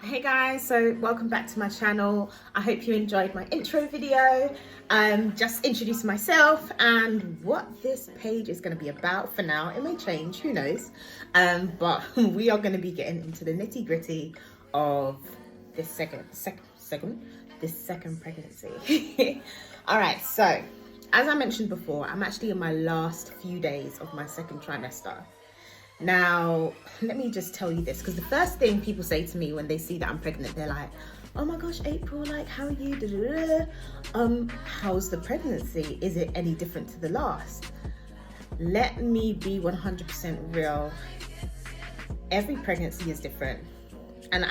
Hey guys, so welcome back to my channel. I hope you enjoyed my intro video. Just introducing myself and what this page is going to be about. For now, it may change, who knows, but we are going to be getting into the nitty gritty of this second pregnancy. All right, so as I mentioned before, I'm actually in my last few days of my second trimester. Now, let me just tell you this, because the first thing people say to me when they see that I'm pregnant, they're like, oh my gosh, April, like, how are you? How's the pregnancy? Is it any different to the last? Let me be 100% real. Every pregnancy is different. And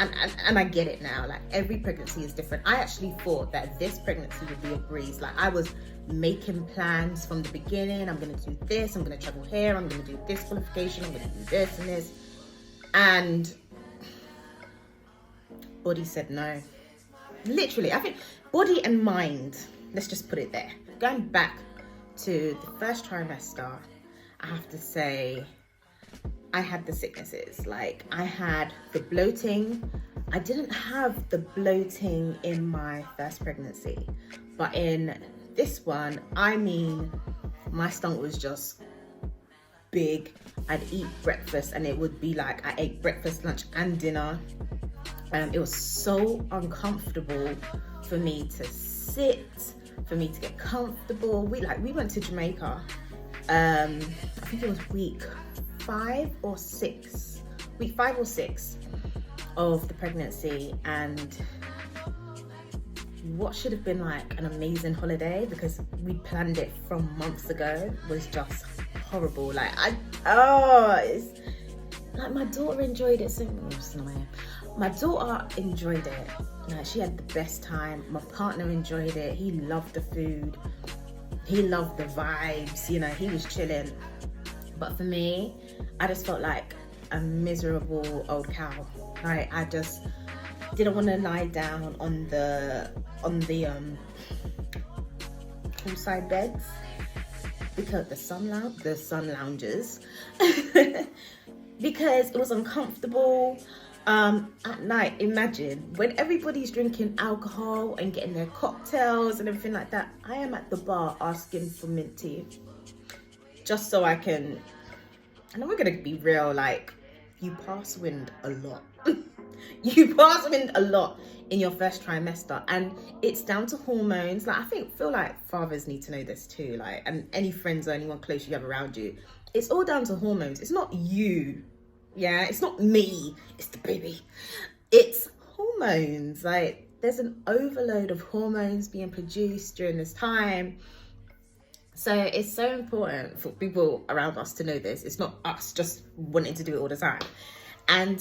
I get it now, like every pregnancy is different. I actually thought that this pregnancy would be a breeze. Like I was making plans from the beginning. I'm gonna do this, I'm gonna travel here, I'm gonna do this qualification, I'm gonna do this and this. And body said no. Literally, I think body and mind, let's just put it there. Going back to the first trimester, I have to say, I had the sicknesses. Like I had the bloating. I didn't have the bloating in my first pregnancy, but in this one, I mean, my stomach was just big. I'd eat breakfast and it would be like I ate breakfast, lunch and dinner. It was so uncomfortable for me to sit, for me to get comfortable. We went to Jamaica. I think it was week 5 or 6 of the pregnancy, and what should have been like an amazing holiday, because we planned it from months ago, was just horrible. Like it's like my daughter enjoyed it so much. My daughter enjoyed it. Like she had the best time. My partner enjoyed it. He loved the food. He loved the vibes. You know, he was chilling. But for me, I just felt like a miserable old cow. Like I just didn't want to lie down on the poolside beds, because the sun lounges because it was uncomfortable. At night, imagine when everybody's drinking alcohol and getting their cocktails and everything like that, I am at the bar asking for mint tea, just so I can, and we're gonna be real, like you pass wind a lot. You pass wind a lot in your first trimester, and it's down to hormones. Like I feel like fathers need to know this too, like, and any friends or anyone close you have around you, it's all down to hormones. It's not you. Yeah, it's not me, it's the baby. It's hormones. Like there's an overload of hormones being produced during this time. So it's so important for people around us to know this. It's not us just wanting to do it all the time. And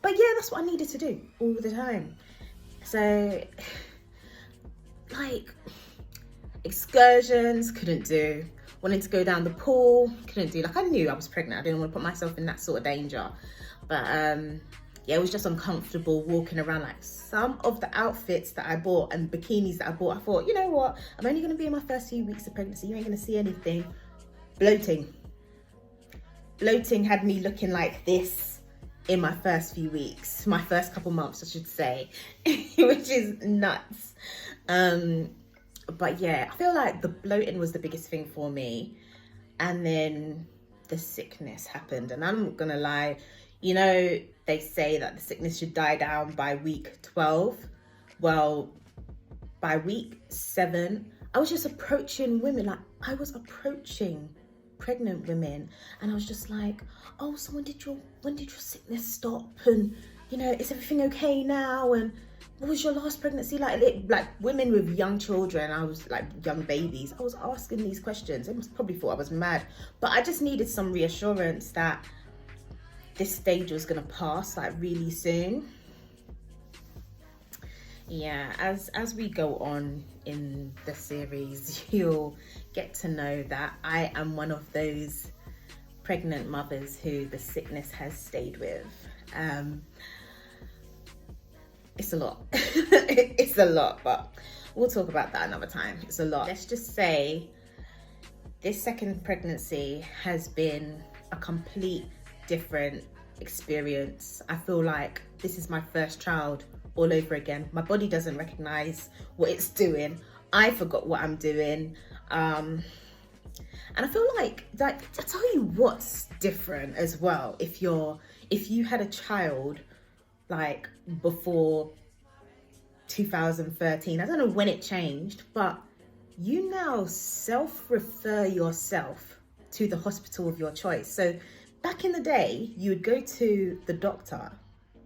but yeah, that's what I needed to do all the time. So like excursions, couldn't do. Wanting to go down the pool, couldn't do. Like I knew I was pregnant. I didn't want to put myself in that sort of danger. But yeah, it was just uncomfortable walking around. Like some of the outfits that I bought and bikinis that I bought, I thought, you know what? I'm only going to be in my first few weeks of pregnancy. You ain't going to see anything. Bloating had me looking like this in my first few weeks, my first couple months, I should say, which is nuts. But yeah, I feel like the bloating was the biggest thing for me. And then the sickness happened. And I'm gonna lie, you know, they say that the sickness should die down by week 12. Well, by week 7, I was just approaching women. Like I was approaching pregnant women, and I was just like, oh, so when did your sickness stop? And you know, is everything okay now? And what was your last pregnancy like? Like women with young children, I was like young babies. I was asking these questions. They must probably thought I was mad, but I just needed some reassurance that this stage was gonna pass like really soon. Yeah, as we go on in the series, you'll get to know that I am one of those pregnant mothers who the sickness has stayed with. It's a lot. It's a lot, but we'll talk about that another time. It's a lot. Let's just say this second pregnancy has been a complete different experience. I feel like this is my first child all over again. My body doesn't recognize what it's doing. I forgot what I'm doing. And I feel like I tell you what's different as well. If you had a child like before 2013, I don't know when it changed, but you now self-refer yourself to the hospital of your choice. So back in the day, you would go to the doctor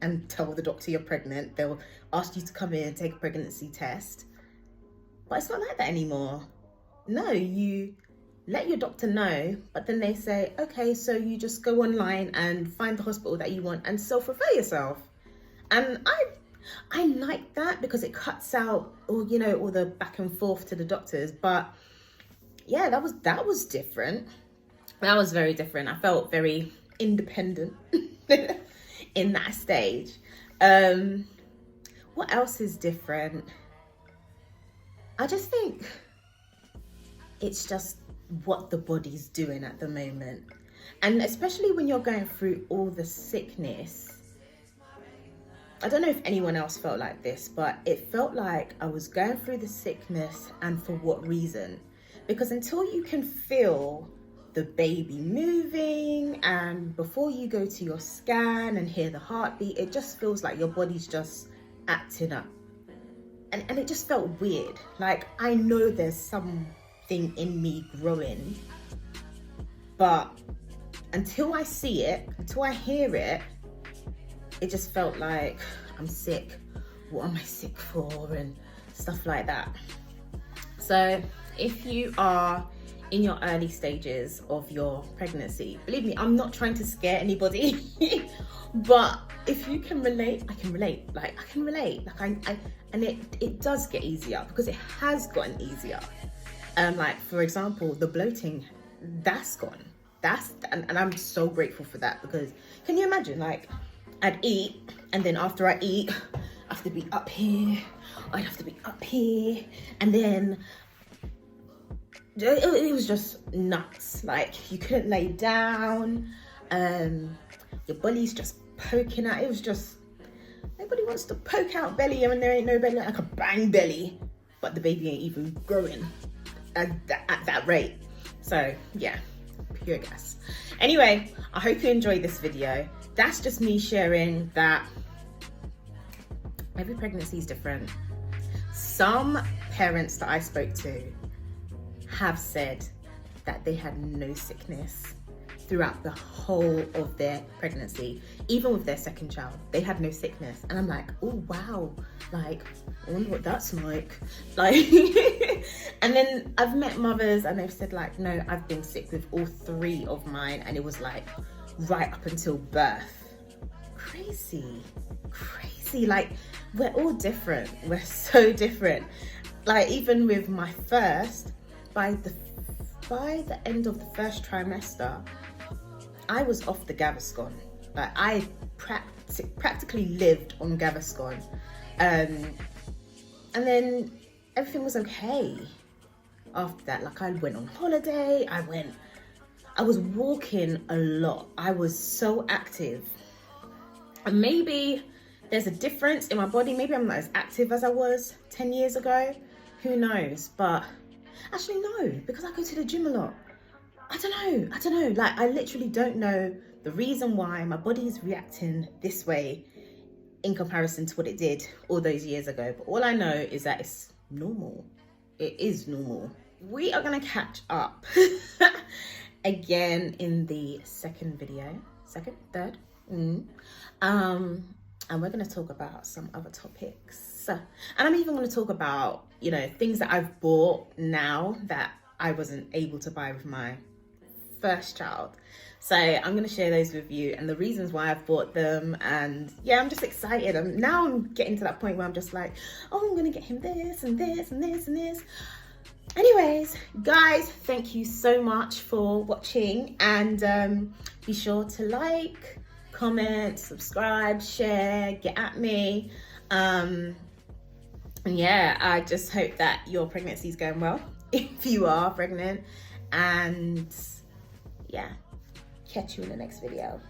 and tell the doctor you're pregnant. They'll ask you to come in and take a pregnancy test. But it's not like that anymore. No, you let your doctor know, but then they say, okay, so you just go online and find the hospital that you want and self-refer yourself. And I like that because it cuts out all the back and forth to the doctors. But yeah, that was different. That was very different. I felt very independent in that stage. What else is different? I just think it's just what the body's doing at the moment. And especially when you're going through all the sickness, I don't know if anyone else felt like this, but it felt like I was going through the sickness, and for what reason? Because until you can feel the baby moving, and before you go to your scan and hear the heartbeat, it just feels like your body's just acting up. And it just felt weird. Like, I know there's something in me growing, but until I see it, until I hear it, it just felt like I'm sick. What am I sick for? And stuff like that. So if you are in your early stages of your pregnancy, believe me, I'm not trying to scare anybody, but if you can relate, I can relate. Like, I can relate. Like, and it does get easier, because it has gotten easier. Like, for example, the bloating, that's gone. And I'm so grateful for that, because can you imagine, like, I'd eat, and then after I eat, I have to be up here, I'd have to be up here, and then it was just nuts. Like, you couldn't lay down, your belly's just poking out. It was just, nobody wants to poke out belly when there ain't no belly, like a bang belly, but the baby ain't even growing at that rate. So yeah, pure gas. Anyway, I hope you enjoyed this video. That's just me sharing that every pregnancy is different. Some parents that I spoke to have said that they had no sickness throughout the whole of their pregnancy. Even with their second child, they had no sickness. And I'm like, oh wow, like, I wonder what that's like. Like, and then I've met mothers and they've said, like, no, I've been sick with all three of mine, and it was like right up until birth. Crazy. Like, we're all different. We're so different. Like, even with my first, by the end of the first trimester, I was off the Gaviscon. Like, I practically lived on Gaviscon. And then everything was okay after that. Like, I went on holiday, I was walking a lot. I was so active. And maybe there's a difference in my body. Maybe I'm not as active as I was 10 years ago. Who knows? But actually, no, because I go to the gym a lot. I don't know. Like, I literally don't know the reason why my body is reacting this way in comparison to what it did all those years ago. But all I know is that it's normal. It is normal. We are gonna catch up again in the third. And we're going to talk about some other topics, and I'm even going to talk about, things that I've bought now that I wasn't able to buy with my first child. So I'm going to share those with you and the reasons why I've bought them. And yeah, I'm just excited. I'm getting to that point where I'm just like, oh, I'm going to get him this and this and this and this. Anyways, guys, thank you so much for watching, and be sure to like, comment, subscribe, share, get at me. And yeah, I just hope that your pregnancy is going well if you are pregnant. And yeah, catch you in the next video.